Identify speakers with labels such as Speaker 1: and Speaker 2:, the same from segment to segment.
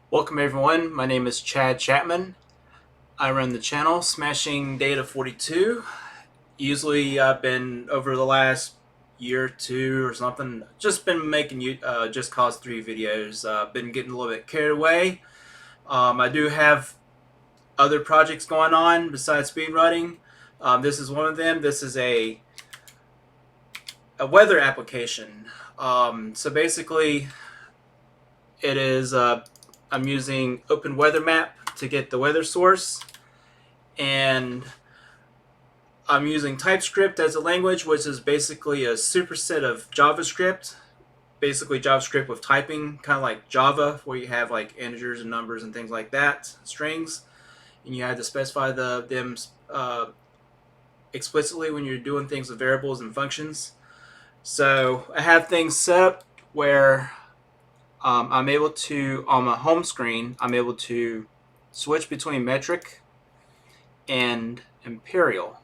Speaker 1: Welcome everyone, my name is Chad Chapman. I run the channel Smashing Data 42. Usually I've been over the last year or two or something, just been making just cause 3 videos. Been getting a little bit carried away. I do have other projects going on besides speedrunning. This is one of them. This is a weather application. So basically it is I'm using Open Weather Map to get the weather source, and I'm using TypeScript as a language, which is basically a superset of JavaScript. Basically, JavaScript with typing, kind of like Java, where you have like integers and numbers and things like that, strings, and you have to specify them explicitly when you're doing things with variables and functions. So I have things set up where I'm able to, on my home screen, I'm able to switch between metric and imperial.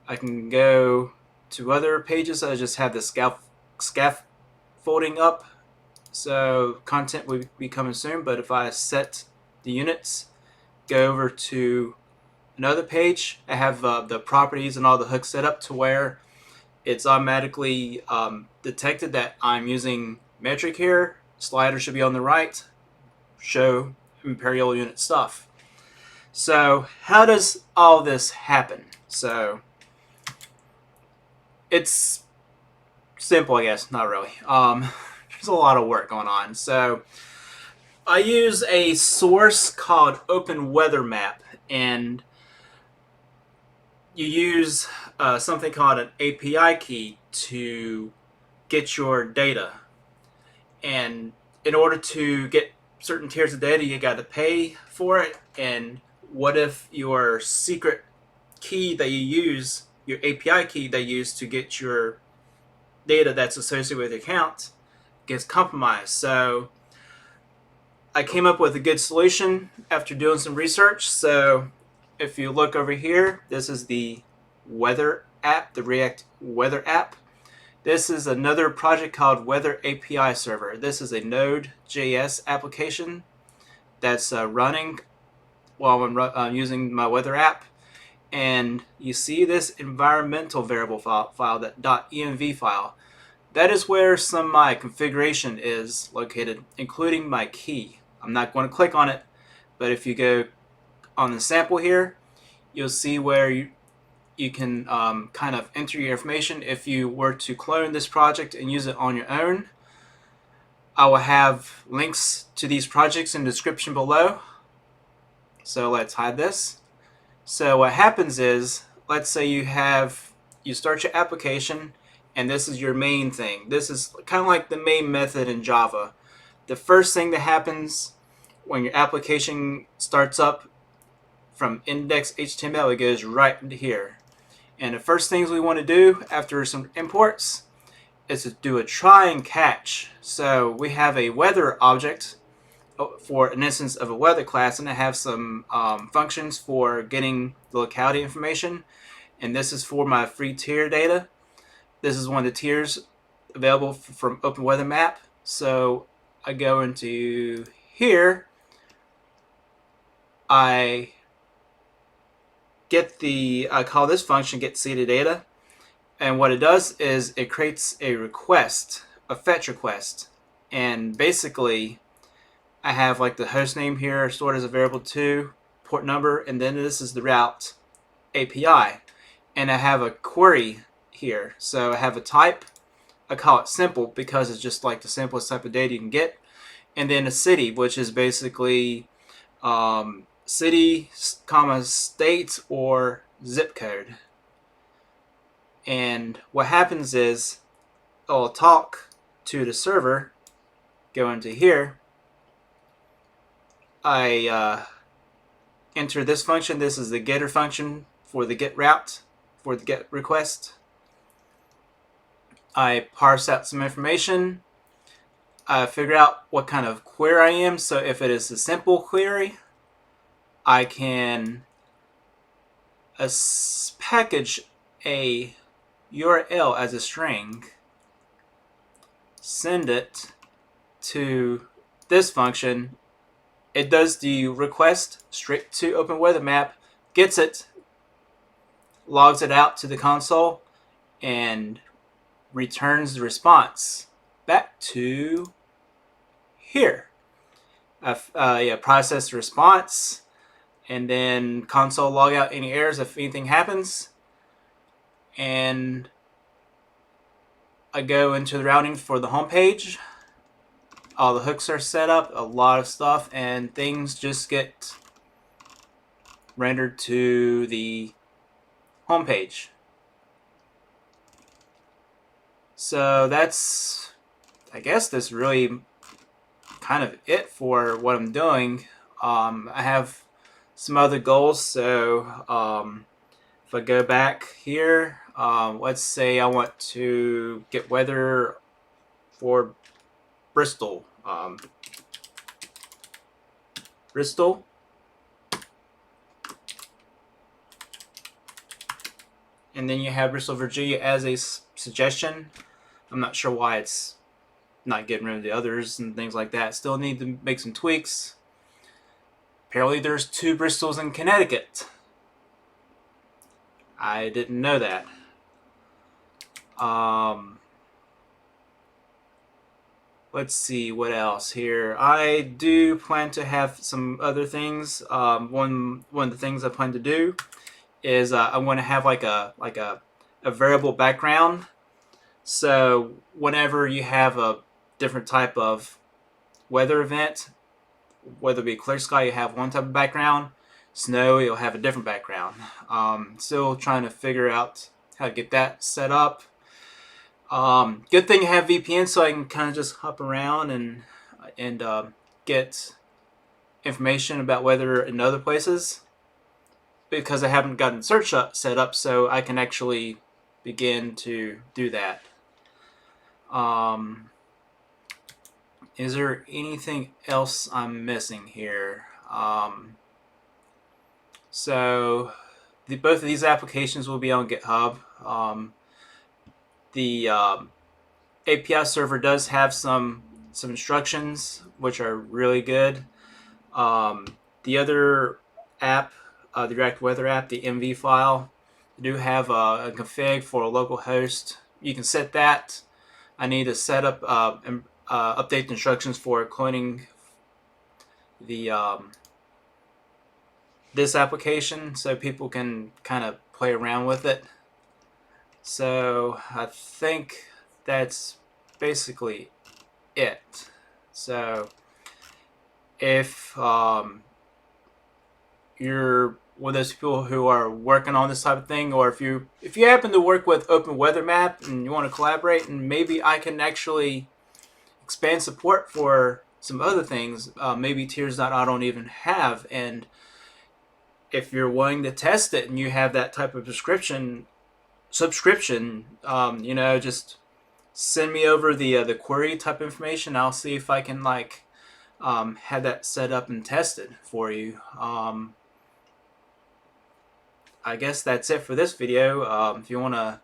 Speaker 1: I can go to other pages. I just have the scaffolding up, so content will be coming soon. But if I set the units, go over to another page, I have the properties and all the hooks set up to where it's automatically detected that I'm using metric here. Slider should be on the right. Show imperial unit stuff. So how does all this happen? So it's simple, I guess. Not really. There's a lot of work going on. So I use a source called Open Weather Map, and you use something called an API key to get your data. And in order to get certain tiers of data, you got to pay for it. And what if your secret key that you use, your API key that you use to get your data that's associated with the account, gets compromised? So I came up with a good solution after doing some research. So if you look over here, this is the weather app, the React weather app. This is another project called Weather API Server. This is a Node.JS application that's running while I'm using my weather app. And you see this environmental variable file, that .env file. That is where some of my configuration is located, including my key. I'm not going to click on it, but if you go on the sample here, you'll see where you can kind of enter your information. If you were to clone this project and use it on your own, I will have links to these projects in the description below. So let's hide this. So what happens is, let's say you start your application and this is your main thing. This is kind of like the main method in Java. The first thing that happens when your application starts up from index.html, it goes right into here. And the first things we want to do after some imports is to do a try and catch. So we have a weather object for an instance of a weather class, and I have some functions for getting the locality information. And this is for my free tier data. This is one of the tiers available from Open Weather Map. So I go into here, I call this function get seeded data, and what it does is it creates a request, a fetch request, and basically I have like the host name here stored as a variable 2, port number, and then this is the route API, and I have a query here. So I have a type, I call it simple because it's just like the simplest type of data you can get, and then a city, which is basically city, comma, state, or zip code. And what happens is I'll talk to the server, go into here, I enter this function. This is the getter function for the get route, for the get request. I parse out some information. I figure out what kind of query I am. So if it is a simple query, I can package a URL as a string, send it to this function, it does the request straight to OpenWeatherMap, gets it, logs it out to the console, and returns the response back to here. Process the response, and then console log out any errors if anything happens. And I go into the routing for the home page. All the hooks are set up, a lot of stuff, and things just get rendered to the home page. So that's, I guess that's really kind of it for what I'm doing. I have some other goals, so if I go back here, let's say I want to get weather for Bristol. Bristol. And then you have Bristol, Virginia as a suggestion. I'm not sure why it's not getting rid of the others and things like that. Still need to make some tweaks. Apparently there's 2 Bristols in Connecticut. I didn't know that. Let's see what else here. I do plan to have some other things. One of the things I plan to do is I want to have like a variable background. So whenever you have a different type of weather event, whether it be clear sky, you have one type of background. Snow, you'll have a different background. Still trying to figure out how to get that set up. Good thing I have VPN, so I can kind of just hop around and get information about weather in other places, because I haven't gotten search set up, so I can actually begin to do that. Is there anything else I'm missing here? So both of these applications will be on GitHub. The API server does have some instructions which are really good. The other app, the React Weather app, the MV file, do have a config for a local host. You can set that. I need to set up and update the instructions for cloning the this application so people can kind of play around with it. So I think that's basically it. So if you're one of those people who are working on this type of thing, or if you happen to work with OpenWeatherMap and you want to collaborate, and maybe I can actually expand support for some other things, maybe tiers that I don't even have. And if you're willing to test it and you have that type of subscription, just send me over the query type information. I'll see if I can have that set up and tested for you. I guess that's it for this video. If you want to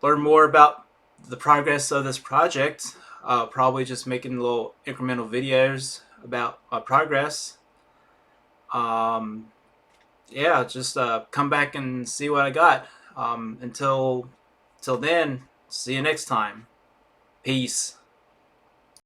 Speaker 1: learn more about the progress of this project, probably just making little incremental videos about progress. Just come back and see what I got. Until then, see you next time. Peace.